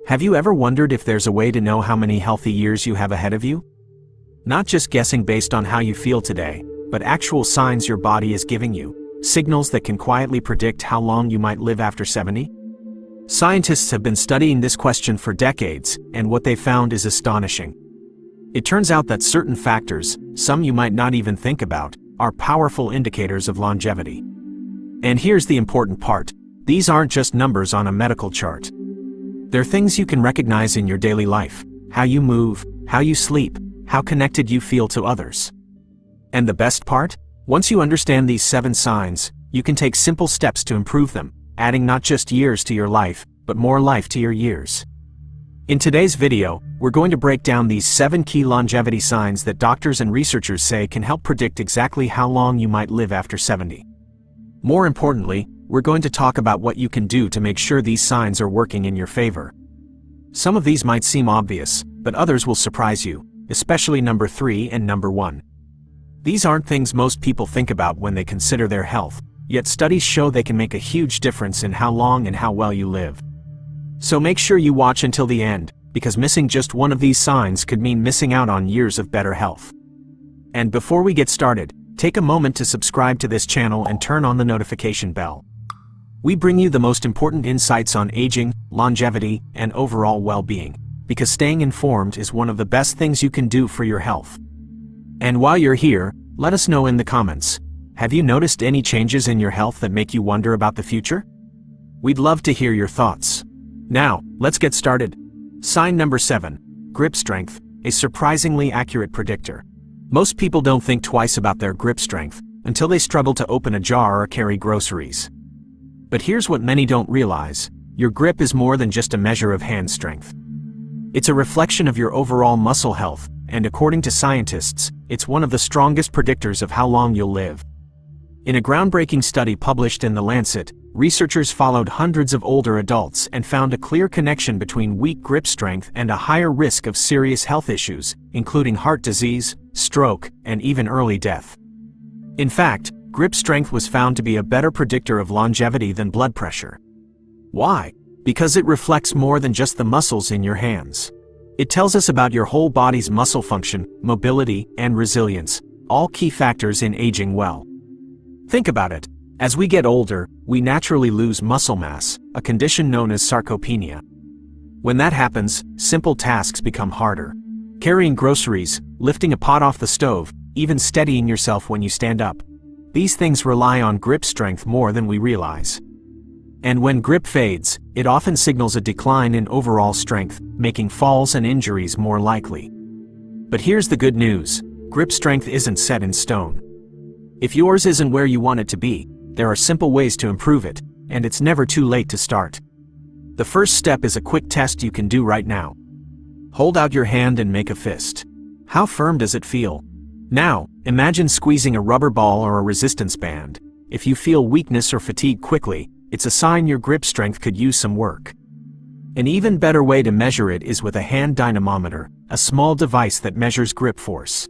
Have you ever wondered if there's a way to know how many healthy years you have ahead of you? Not just guessing based on how you feel today, but actual signs your body is giving you, signals that can quietly predict how long you might live after 70? Scientists have been studying this question for decades, and what they found is astonishing. It turns out that certain factors, some you might not even think about, are powerful indicators of longevity. And here's the important part: these aren't just numbers on a medical chart. They're things you can recognize in your daily life: how you move, how you sleep, how connected you feel to others. And the best part? Once you understand these 7 signs, you can take simple steps to improve them, adding not just years to your life, but more life to your years. In today's video, we're going to break down these 7 key longevity signs that doctors and researchers say can help predict exactly how long you might live after 70. More importantly, we're going to talk about what you can do to make sure these signs are working in your favor. Some of these might seem obvious, but others will surprise you, especially number 3 and number 1. These aren't things most people think about when they consider their health, yet studies show they can make a huge difference in how long and how well you live. So make sure you watch until the end, because missing just one of these signs could mean missing out on years of better health. And before we get started, take a moment to subscribe to this channel and turn on the notification bell. We bring you the most important insights on aging, longevity, and overall well-being, because staying informed is one of the best things you can do for your health. And while you're here, let us know in the comments: have you noticed any changes in your health that make you wonder about the future? We'd love to hear your thoughts. Now, let's get started. Sign number 7. Grip strength, a surprisingly accurate predictor. Most people don't think twice about their grip strength until they struggle to open a jar or carry groceries. But here's what many don't realize: your grip is more than just a measure of hand strength. It's a reflection of your overall muscle health, and according to scientists, it's one of the strongest predictors of how long you'll live. In a groundbreaking study published in The Lancet, researchers followed hundreds of older adults and found a clear connection between weak grip strength and a higher risk of serious health issues, including heart disease, stroke, and even early death. In fact, grip strength was found to be a better predictor of longevity than blood pressure. Why? Because it reflects more than just the muscles in your hands. It tells us about your whole body's muscle function, mobility, and resilience, all key factors in aging well. Think about it. As we get older, we naturally lose muscle mass, a condition known as sarcopenia. When that happens, simple tasks become harder. Carrying groceries, lifting a pot off the stove, even steadying yourself when you stand up. These things rely on grip strength more than we realize. And when grip fades, it often signals a decline in overall strength, making falls and injuries more likely. But here's the good news: grip strength isn't set in stone. If yours isn't where you want it to be, there are simple ways to improve it, and it's never too late to start. The first step is a quick test you can do right now. Hold out your hand and make a fist. How firm does it feel? Now, imagine squeezing a rubber ball or a resistance band. If you feel weakness or fatigue quickly, it's a sign your grip strength could use some work. An even better way to measure it is with a hand dynamometer, a small device that measures grip force.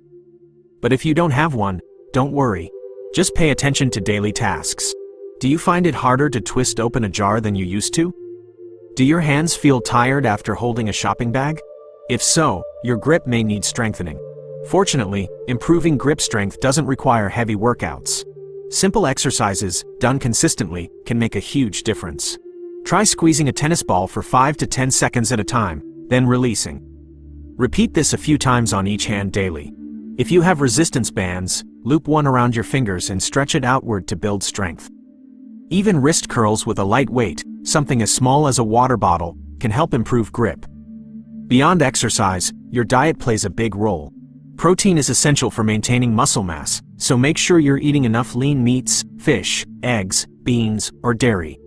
But if you don't have one, don't worry. Just pay attention to daily tasks. Do you find it harder to twist open a jar than you used to? Do your hands feel tired after holding a shopping bag? If so, your grip may need strengthening. Fortunately, improving grip strength doesn't require heavy workouts. Simple exercises, done consistently, can make a huge difference. Try squeezing a tennis ball for 5 to 10 seconds at a time, then releasing. Repeat this a few times on each hand daily. If you have resistance bands, loop one around your fingers and stretch it outward to build strength. Even wrist curls with a light weight, something as small as a water bottle, can help improve grip. Beyond exercise, your diet plays a big role. Protein is essential for maintaining muscle mass, so make sure you're eating enough lean meats, fish, eggs, beans, or dairy.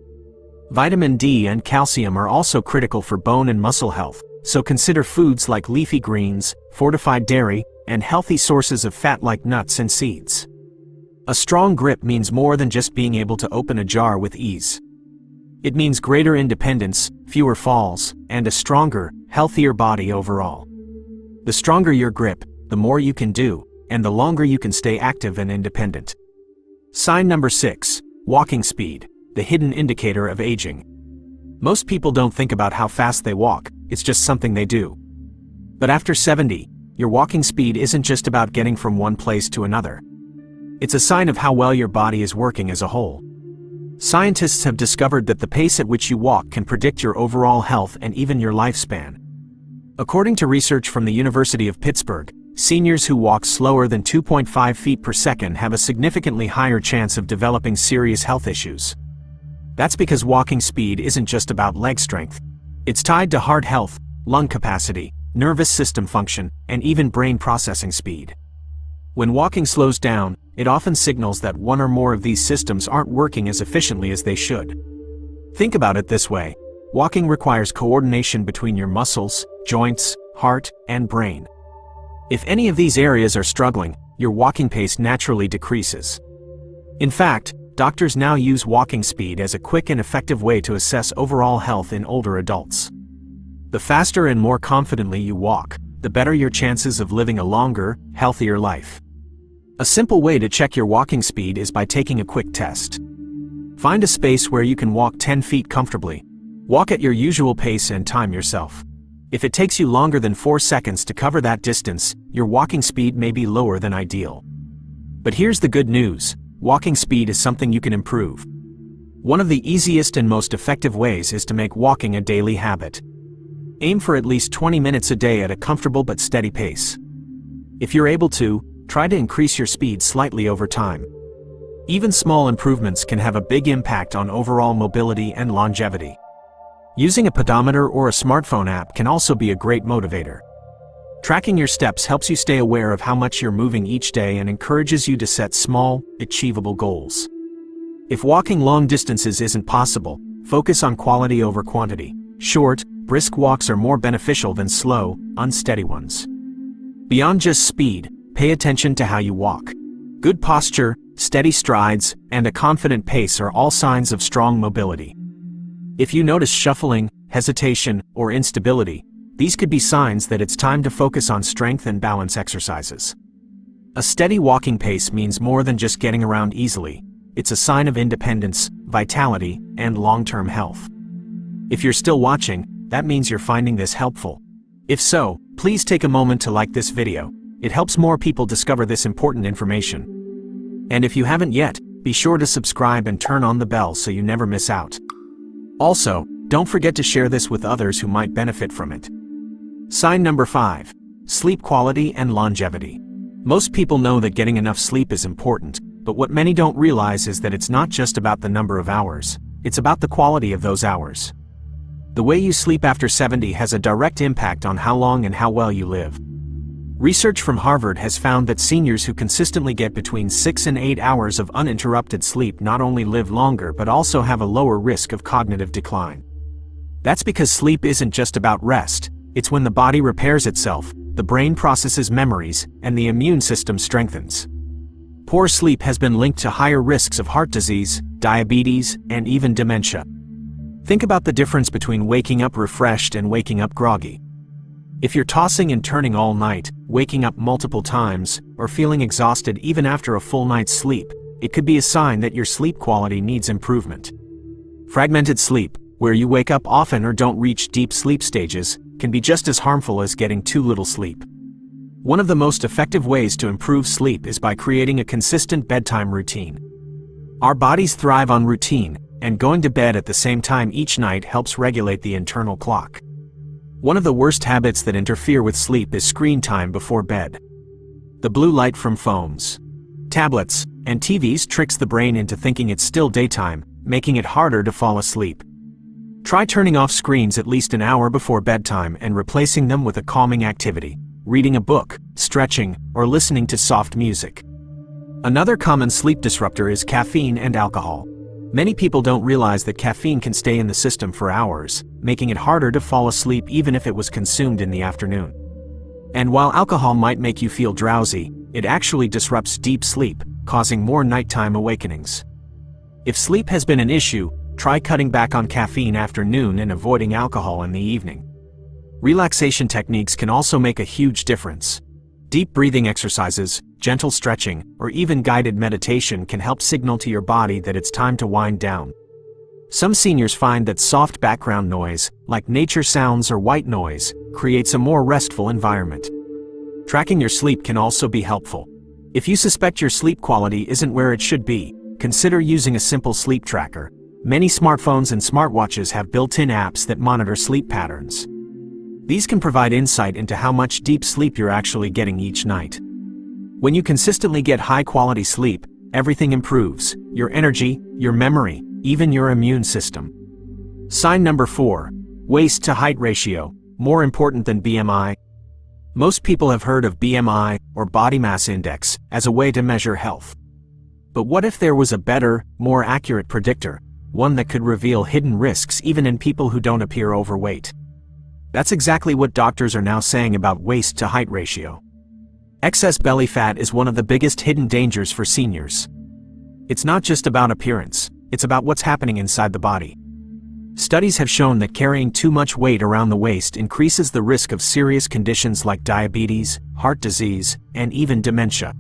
Vitamin D and calcium are also critical for bone and muscle health, so consider foods like leafy greens, fortified dairy, and healthy sources of fat like nuts and seeds. A strong grip means more than just being able to open a jar with ease. It means greater independence, fewer falls, and a stronger, healthier body overall. The stronger your grip, the more you can do, and the longer you can stay active and independent. Sign number 6. Walking speed, the hidden indicator of aging. Most people don't think about how fast they walk, it's just something they do. But after 70, your walking speed isn't just about getting from one place to another. It's a sign of how well your body is working as a whole. Scientists have discovered that the pace at which you walk can predict your overall health and even your lifespan. According to research from the University of Pittsburgh, seniors who walk slower than 2.5 feet per second have a significantly higher chance of developing serious health issues. That's because walking speed isn't just about leg strength. It's tied to heart health, lung capacity, nervous system function, and even brain processing speed. When walking slows down, it often signals that one or more of these systems aren't working as efficiently as they should. Think about it this way: walking requires coordination between your muscles, joints, heart, and brain. If any of these areas are struggling, your walking pace naturally decreases. In fact, doctors now use walking speed as a quick and effective way to assess overall health in older adults. The faster and more confidently you walk, the better your chances of living a longer, healthier life. A simple way to check your walking speed is by taking a quick test. Find a space where you can walk 10 feet comfortably. Walk at your usual pace and time yourself. If it takes you longer than 4 seconds to cover that distance, your walking speed may be lower than ideal. But here's the good news: walking speed is something you can improve. One of the easiest and most effective ways is to make walking a daily habit. Aim for at least 20 minutes a day at a comfortable but steady pace. If you're able to, try to increase your speed slightly over time. Even small improvements can have a big impact on overall mobility and longevity. Using a pedometer or a smartphone app can also be a great motivator. Tracking your steps helps you stay aware of how much you're moving each day and encourages you to set small, achievable goals. If walking long distances isn't possible, focus on quality over quantity. Short, brisk walks are more beneficial than slow, unsteady ones. Beyond just speed, pay attention to how you walk. Good posture, steady strides, and a confident pace are all signs of strong mobility. If you notice shuffling, hesitation, or instability, these could be signs that it's time to focus on strength and balance exercises. A steady walking pace means more than just getting around easily. It's a sign of independence, vitality, and long-term health. If you're still watching, that means you're finding this helpful. If so, please take a moment to like this video. It helps more people discover this important information. And if you haven't yet, be sure to subscribe and turn on the bell so you never miss out. Also, don't forget to share this with others who might benefit from it. Sign number 5. Sleep quality and longevity. Most people know that getting enough sleep is important, but what many don't realize is that it's not just about the number of hours, it's about the quality of those hours. The way you sleep after 70 has a direct impact on how long and how well you live. Research from Harvard has found that seniors who consistently get between 6 and 8 hours of uninterrupted sleep not only live longer but also have a lower risk of cognitive decline. That's because sleep isn't just about rest, it's when the body repairs itself, the brain processes memories, and the immune system strengthens. Poor sleep has been linked to higher risks of heart disease, diabetes, and even dementia. Think about the difference between waking up refreshed and waking up groggy. If you're tossing and turning all night, waking up multiple times, or feeling exhausted even after a full night's sleep, it could be a sign that your sleep quality needs improvement. Fragmented sleep, where you wake up often or don't reach deep sleep stages, can be just as harmful as getting too little sleep. One of the most effective ways to improve sleep is by creating a consistent bedtime routine. Our bodies thrive on routine, and going to bed at the same time each night helps regulate the internal clock. One of the worst habits that interfere with sleep is screen time before bed. The blue light from phones, tablets, and TVs tricks the brain into thinking it's still daytime, making it harder to fall asleep. Try turning off screens at least an hour before bedtime and replacing them with a calming activity, reading a book, stretching, or listening to soft music. Another common sleep disruptor is caffeine and alcohol. Many people don't realize that caffeine can stay in the system for hours, making it harder to fall asleep even if it was consumed in the afternoon. And while alcohol might make you feel drowsy, it actually disrupts deep sleep, causing more nighttime awakenings. If sleep has been an issue, try cutting back on caffeine after noon and avoiding alcohol in the evening. Relaxation techniques can also make a huge difference. Deep breathing exercises, gentle stretching, or even guided meditation can help signal to your body that it's time to wind down. Some seniors find that soft background noise, like nature sounds or white noise, creates a more restful environment. Tracking your sleep can also be helpful. If you suspect your sleep quality isn't where it should be, consider using a simple sleep tracker. Many smartphones and smartwatches have built-in apps that monitor sleep patterns. These can provide insight into how much deep sleep you're actually getting each night. When you consistently get high-quality sleep, everything improves: your energy, your memory, even your immune system. Sign number 4. Waist-to-height ratio, more important than BMI. Most people have heard of BMI, or body mass index, as a way to measure health. But what if there was a better, more accurate predictor, one that could reveal hidden risks even in people who don't appear overweight? That's exactly what doctors are now saying about waist-to-height ratio. Excess belly fat is one of the biggest hidden dangers for seniors. It's not just about appearance, it's about what's happening inside the body. Studies have shown that carrying too much weight around the waist increases the risk of serious conditions like diabetes, heart disease, and even dementia.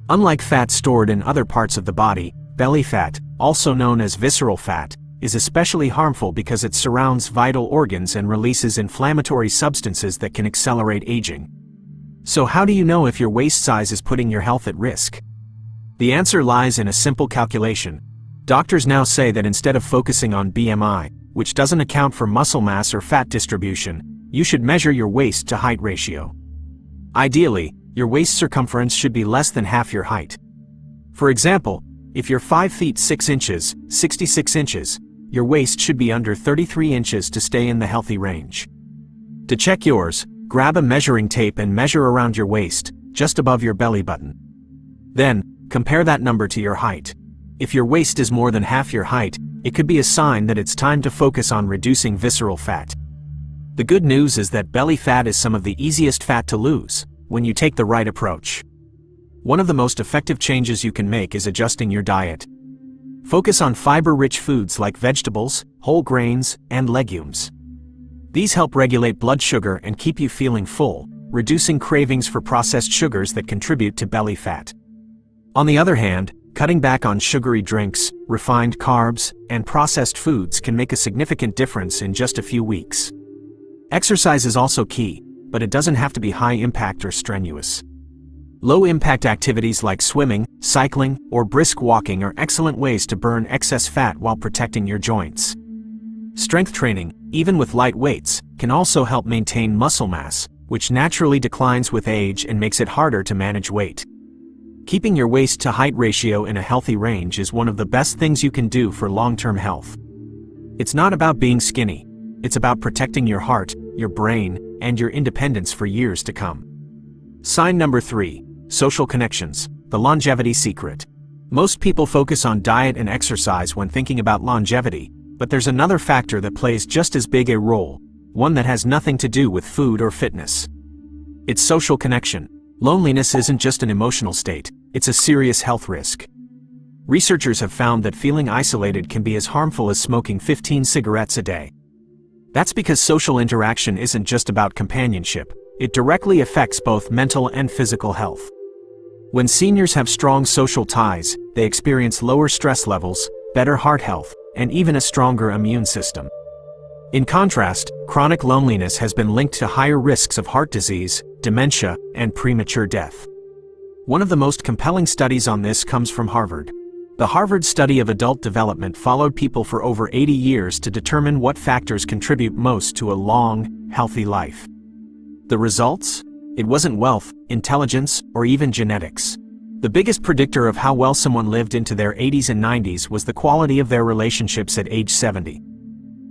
Unlike fat stored in other parts of the body, belly fat, also known as visceral fat, is especially harmful because it surrounds vital organs and releases inflammatory substances that can accelerate aging. So how do you know if your waist size is putting your health at risk? The answer lies in a simple calculation. Doctors now say that instead of focusing on BMI, which doesn't account for muscle mass or fat distribution, you should measure your waist-to-height ratio. Ideally, your waist circumference should be less than half your height. For example, if you're 5 feet 6 inches, 66 inches, your waist should be under 33 inches to stay in the healthy range. To check yours, grab a measuring tape and measure around your waist, just above your belly button. Then, compare that number to your height. If your waist is more than half your height, it could be a sign that it's time to focus on reducing visceral fat. The good news is that belly fat is some of the easiest fat to lose, when you take the right approach. One of the most effective changes you can make is adjusting your diet. Focus on fiber-rich foods like vegetables, whole grains, and legumes. These help regulate blood sugar and keep you feeling full, reducing cravings for processed sugars that contribute to belly fat. On the other hand, cutting back on sugary drinks, refined carbs, and processed foods can make a significant difference in just a few weeks. Exercise is also key, but it doesn't have to be high impact or strenuous. Low-impact activities like swimming, cycling, or brisk walking are excellent ways to burn excess fat while protecting your joints. Strength training, even with light weights, can also help maintain muscle mass, which naturally declines with age and makes it harder to manage weight. Keeping your waist-to-height ratio in a healthy range is one of the best things you can do for long-term health. It's not about being skinny. It's about protecting your heart, your brain, and your independence for years to come. Sign number 3. Social connections, the longevity secret. Most people focus on diet and exercise when thinking about longevity, but there's another factor that plays just as big a role, one that has nothing to do with food or fitness. It's social connection. Loneliness isn't just an emotional state, it's a serious health risk. Researchers have found that feeling isolated can be as harmful as smoking 15 cigarettes a day. That's because social interaction isn't just about companionship, it directly affects both mental and physical health. When seniors have strong social ties, they experience lower stress levels, better heart health, and even a stronger immune system. In contrast, chronic loneliness has been linked to higher risks of heart disease, dementia, and premature death. One of the most compelling studies on this comes from Harvard. The Harvard study of adult development followed people for over 80 years to determine what factors contribute most to a long, healthy life. The results? It wasn't wealth, intelligence, or even genetics. The biggest predictor of how well someone lived into their 80s and 90s was the quality of their relationships at age 70.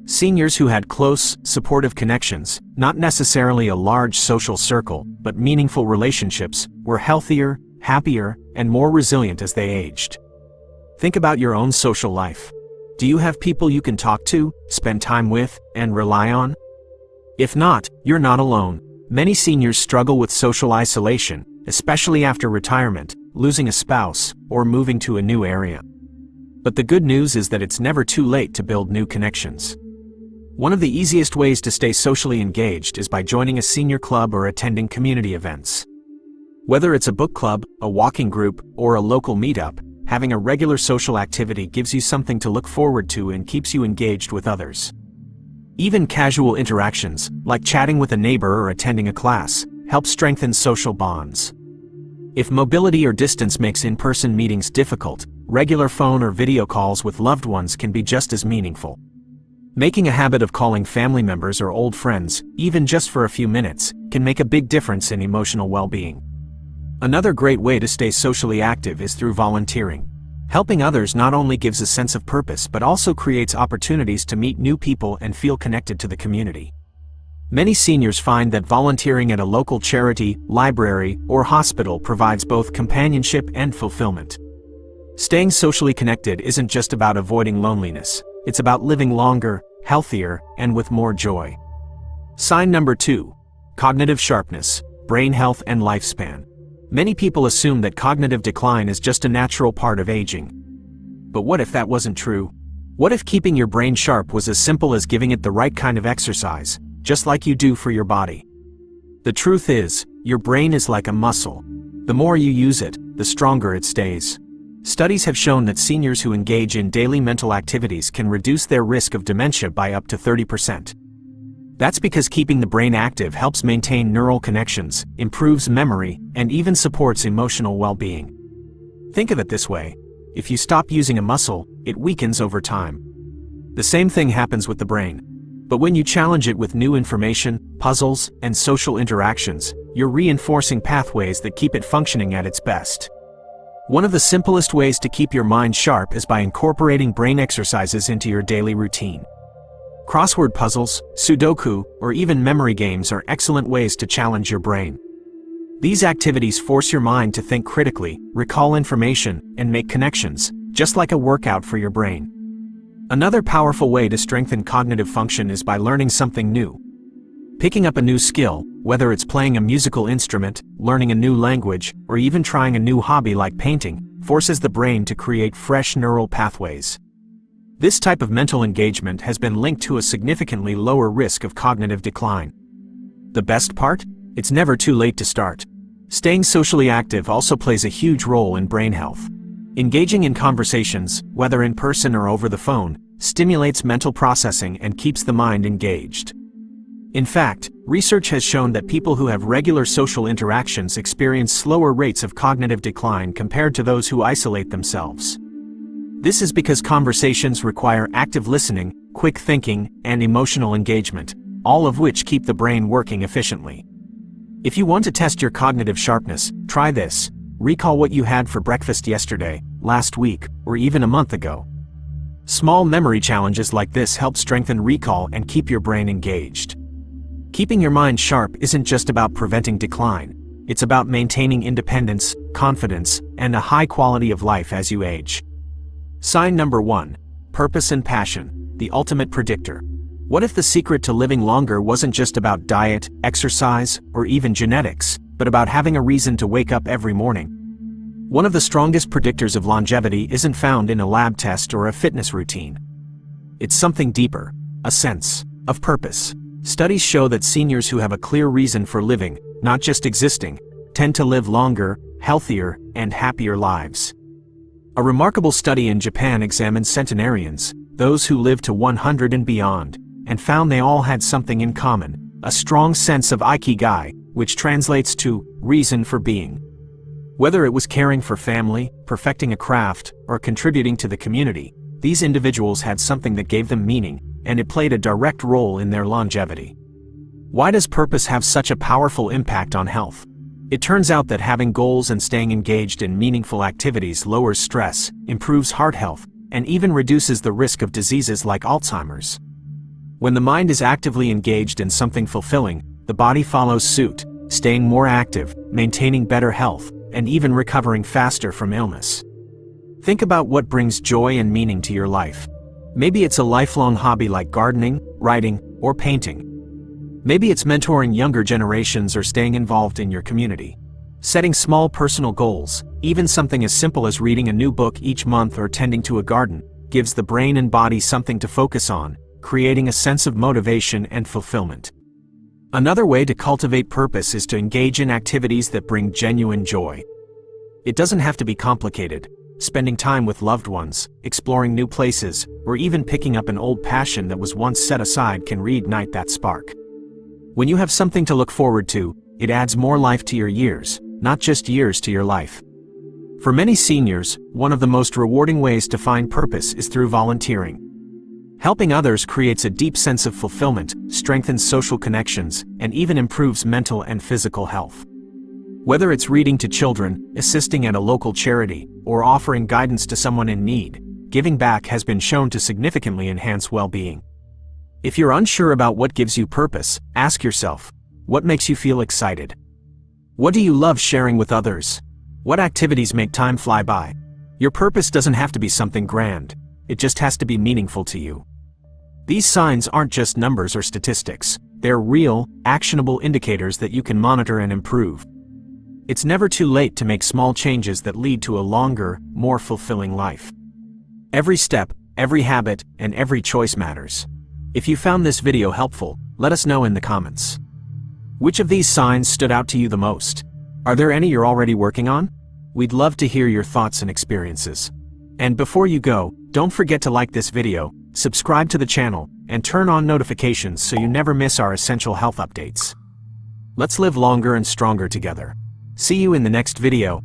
Seniors who had close, supportive connections, not necessarily a large social circle, but meaningful relationships, were healthier, happier, and more resilient as they aged. Think about your own social life. Do you have people you can talk to, spend time with, and rely on? If not, you're not alone. Many seniors struggle with social isolation, especially after retirement, losing a spouse, or moving to a new area. But the good news is that it's never too late to build new connections. One of the easiest ways to stay socially engaged is by joining a senior club or attending community events. Whether it's a book club, a walking group, or a local meetup, having a regular social activity gives you something to look forward to and keeps you engaged with others. Even casual interactions, like chatting with a neighbor or attending a class, help strengthen social bonds. If mobility or distance makes in-person meetings difficult, regular phone or video calls with loved ones can be just as meaningful. Making a habit of calling family members or old friends, even just for a few minutes, can make a big difference in emotional well-being. Another great way to stay socially active is through volunteering. Helping others not only gives a sense of purpose but also creates opportunities to meet new people and feel connected to the community. Many seniors find that volunteering at a local charity, library, or hospital provides both companionship and fulfillment. Staying socially connected isn't just about avoiding loneliness, it's about living longer, healthier, and with more joy. Sign number 2. Cognitive sharpness, brain health and lifespan. Many people assume that cognitive decline is just a natural part of aging. But what if that wasn't true? What if keeping your brain sharp was as simple as giving it the right kind of exercise, just like you do for your body? The truth is, your brain is like a muscle. The more you use it, the stronger it stays. Studies have shown that seniors who engage in daily mental activities can reduce their risk of dementia by up to 30%. That's because keeping the brain active helps maintain neural connections, improves memory, and even supports emotional well-being. Think of it this way: if you stop using a muscle, it weakens over time. The same thing happens with the brain. But when you challenge it with new information, puzzles, and social interactions, you're reinforcing pathways that keep it functioning at its best. One of the simplest ways to keep your mind sharp is by incorporating brain exercises into your daily routine. Crossword puzzles, Sudoku, or even memory games are excellent ways to challenge your brain. These activities force your mind to think critically, recall information, and make connections, just like a workout for your brain. Another powerful way to strengthen cognitive function is by learning something new. Picking up a new skill, whether it's playing a musical instrument, learning a new language, or even trying a new hobby like painting, forces the brain to create fresh neural pathways. This type of mental engagement has been linked to a significantly lower risk of cognitive decline. The best part? It's never too late to start. Staying socially active also plays a huge role in brain health. Engaging in conversations, whether in person or over the phone, stimulates mental processing and keeps the mind engaged. In fact, research has shown that people who have regular social interactions experience slower rates of cognitive decline compared to those who isolate themselves. This is because conversations require active listening, quick thinking, and emotional engagement, all of which keep the brain working efficiently. If you want to test your cognitive sharpness, try this. Recall what you had for breakfast yesterday, last week, or even a month ago. Small memory challenges like this help strengthen recall and keep your brain engaged. Keeping your mind sharp isn't just about preventing decline, it's about maintaining independence, confidence, and a high quality of life as you age. Sign number 1. Purpose and passion, the ultimate predictor. What if the secret to living longer wasn't just about diet, exercise, or even genetics, but about having a reason to wake up every morning? One of the strongest predictors of longevity isn't found in a lab test or a fitness routine. It's something deeper, a sense of purpose. Studies show that seniors who have a clear reason for living, not just existing, tend to live longer, healthier, and happier lives. A remarkable study in Japan examined centenarians, those who lived to 100 and beyond, and found they all had something in common: a strong sense of ikigai, which translates to reason for being. Whether it was caring for family, perfecting a craft, or contributing to the community, these individuals had something that gave them meaning, and it played a direct role in their longevity. Why does purpose have such a powerful impact on health? It turns out that having goals and staying engaged in meaningful activities lowers stress, improves heart health, and even reduces the risk of diseases like Alzheimer's. When the mind is actively engaged in something fulfilling, the body follows suit, staying more active, maintaining better health, and even recovering faster from illness. Think about what brings joy and meaning to your life. Maybe it's a lifelong hobby like gardening, writing, or painting. Maybe it's mentoring younger generations or staying involved in your community. Setting small personal goals, even something as simple as reading a new book each month or tending to a garden, gives the brain and body something to focus on, creating a sense of motivation and fulfillment. Another way to cultivate purpose is to engage in activities that bring genuine joy. It doesn't have to be complicated. spending time with loved ones, exploring new places, or even picking up an old passion that was once set aside can reignite that spark. When you have something to look forward to, it adds more life to your years, not just years to your life. For many seniors, one of the most rewarding ways to find purpose is through volunteering. Helping others creates a deep sense of fulfillment, strengthens social connections, and even improves mental and physical health. Whether it's reading to children, assisting at a local charity, or offering guidance to someone in need, giving back has been shown to significantly enhance well-being. If you're unsure about what gives you purpose, ask yourself, what makes you feel excited? What do you love sharing with others? What activities make time fly by? Your purpose doesn't have to be something grand. It just has to be meaningful to you. These signs aren't just numbers or statistics. They're real, actionable indicators that you can monitor and improve. It's never too late to make small changes that lead to a longer, more fulfilling life. Every step, every habit, and every choice matters. If you found this video helpful, let us know in the comments. Which of these signs stood out to you the most? Are there any you're already working on? We'd love to hear your thoughts and experiences. And before you go, don't forget to like this video, subscribe to the channel, and turn on notifications so you never miss our essential health updates. Let's live longer and stronger together. See you in the next video.